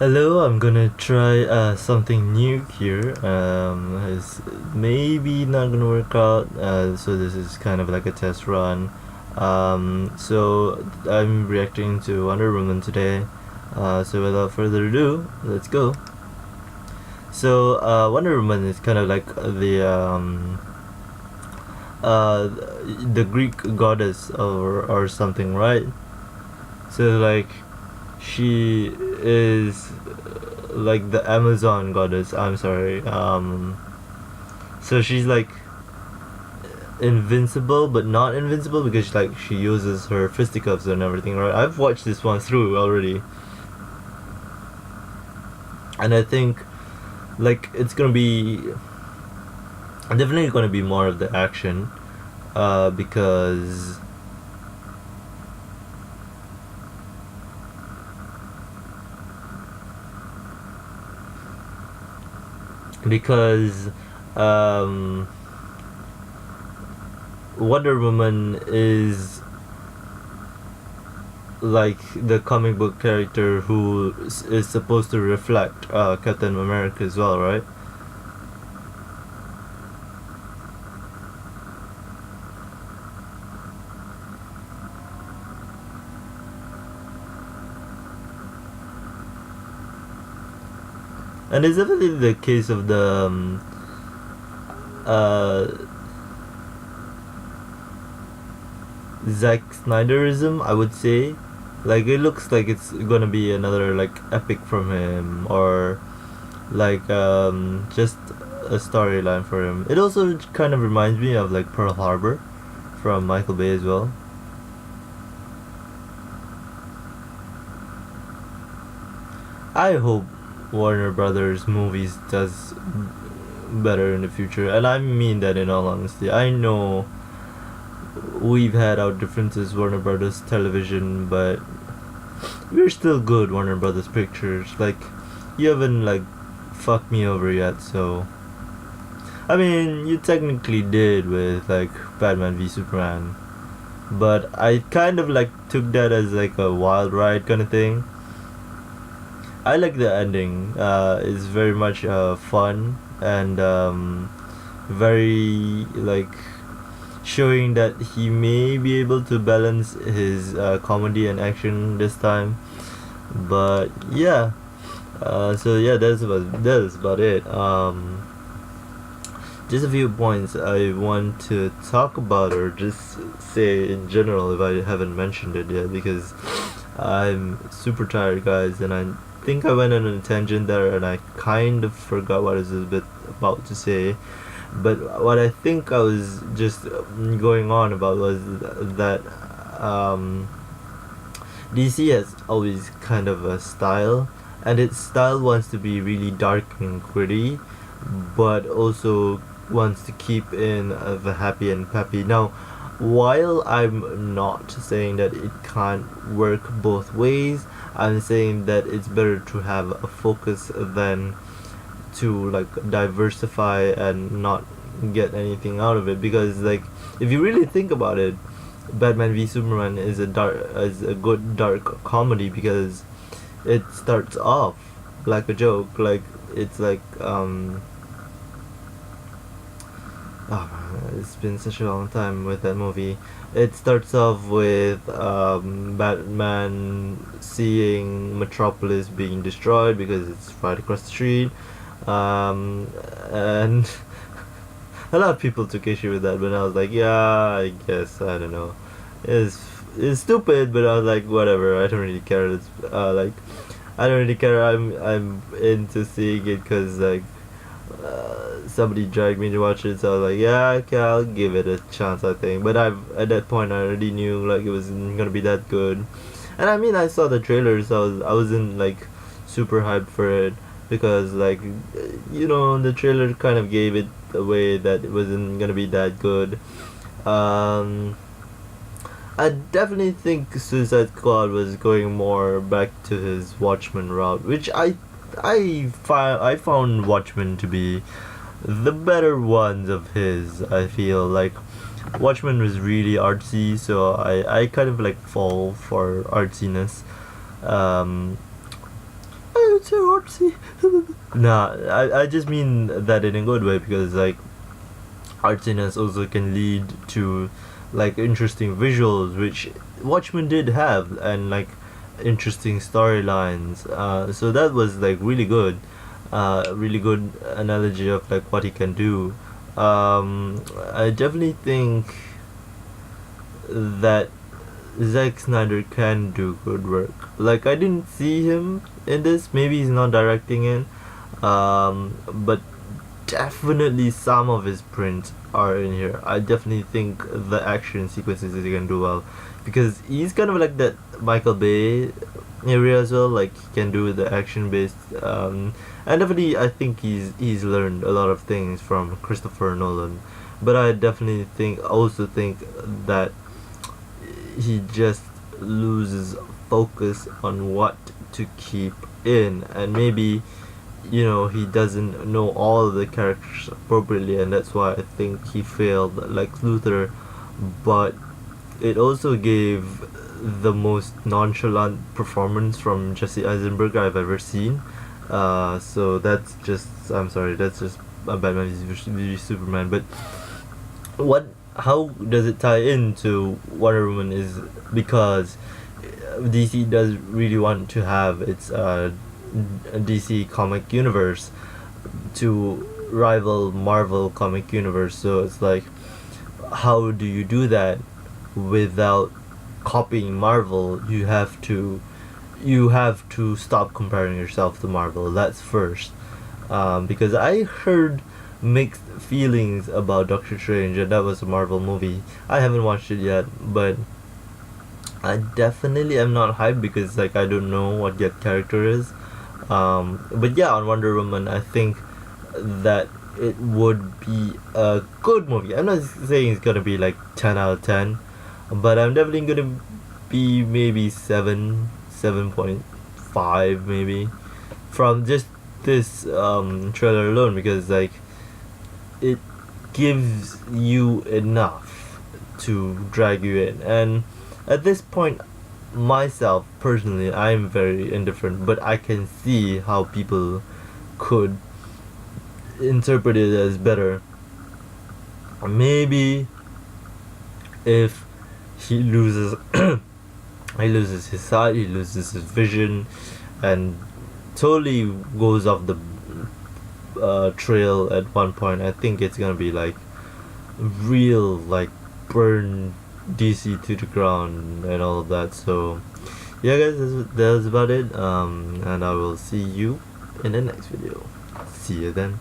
Hello, I'm gonna try something new here. It's maybe not gonna work out, so this is kind of like a test run. So I'm reacting to Wonder Woman today. So without further ado, let's go. So Wonder Woman is kind of like uh, the Greek goddess or something, right? So like she is like the Amazon goddess. I'm sorry. So she's like invincible, but not invincible because like she uses her fisticuffs and everything. Right? I've watched this one through already, and I think like it's gonna be definitely gonna be more of the action, because because um Wonder Woman is like the comic book character who is supposed to reflect Captain America as well, right? And it's definitely the case of the uh, Zack Snyderism, I would say. Like it looks like it's gonna be another like epic from him, or like just a storyline for him. It also kind of reminds me of like Pearl Harbor from Michael Bay as well. I hope Warner Brothers movies does better in the future, and I mean that in all honesty. I know we've had our differences, Warner Brothers Television, but we're still good, Warner Brothers Pictures. Like, you haven't like fucked me over yet, so I mean, you technically did with like Batman v Superman, but I kind of like took that as like a wild ride kind of thing. I like the ending. It's very much fun and very like showing that he may be able to balance his comedy and action this time. But yeah, so yeah, that's about it. Just a few points I want to talk about, or just say in general if I haven't mentioned it yet, because I'm super tired, guys, and I think I went on a tangent there and I kind of forgot what I was a bit about to say. But what I think I was just going on about was that um, DC has always kind of a style, and its style wants to be really dark and gritty, but also wants to keep in the happy and peppy. Now, while I'm not saying that it can't work both ways, I'm saying that it's better to have a focus than to like diversify and not get anything out of it, because like if you really think about it, Batman v Superman is a good dark comedy because it starts off like a joke, like it's like oh man, it's been such a long time with that movie. It starts off with Batman seeing Metropolis being destroyed because it's right across the street, and a lot of people took issue with that, but I was like, yeah, I guess I don't know. It's it's stupid, but I was like, whatever. I don't really care. It's like I don't really care. I'm into seeing it because like somebody dragged me to watch it, so I was like, yeah, okay, I'll give it a chance, I think. But I've at that point I already knew like it wasn't gonna be that good, and I mean I saw the trailers, so I wasn't like super hyped for it because like the trailer kind of gave it away that it wasn't gonna be that good. Um, I definitely think Suicide Squad was going more back to his Watchmen route, which I found Watchmen to be the better ones of his. I feel like Watchmen was really artsy, so I kind of like fall for artsiness. Um, so artsy. Nah, I just mean that in a good way, because like artsiness also can lead to like interesting visuals, which Watchmen did have, and like interesting storylines. So that was like really good. Really good analogy of like what he can do. I definitely think that Zack Snyder can do good work. Like I didn't see him in this. Maybe he's not directing it. But definitely some of his prints are in here. I definitely think the action sequences he can do well, because he's kind of like that Michael Bay area as well. Like he can do the action based. And definitely I think he's learned a lot of things from Christopher Nolan. But I definitely also think that he just loses focus on what to keep in, and maybe he doesn't know all of the characters appropriately, and that's why I think he failed like Luthor. But it also gave the most nonchalant performance from Jesse Eisenberg I've ever seen. So that's just, I'm sorry, that's just a Batman v Superman. But how does it tie into Wonder Woman is because DC does really want to have its DC comic universe to rival Marvel comic universe. So it's like, how do you do that without copying Marvel? You have to stop comparing yourself to Marvel. That's first. Because I heard mixed feelings about Doctor Strange, and that was a Marvel movie. I haven't watched it yet, but I definitely am not hyped, because like I don't know what that character is. But yeah, on Wonder Woman, I think that it would be a good movie. I'm not saying it's gonna be like 10 out of 10, but I'm definitely gonna be maybe 7.5 maybe, from just this trailer alone, because like it gives you enough to drag you in. And at this point, myself personally, I'm very indifferent, but I can see how people could interpret it as better. Maybe if he loses he loses his sight, he loses his vision, and totally goes off the trail at one point, I think it's gonna be like real, like burn DC to the ground and all of that. So yeah guys, that's about it, and I will see you in the next video. See you then.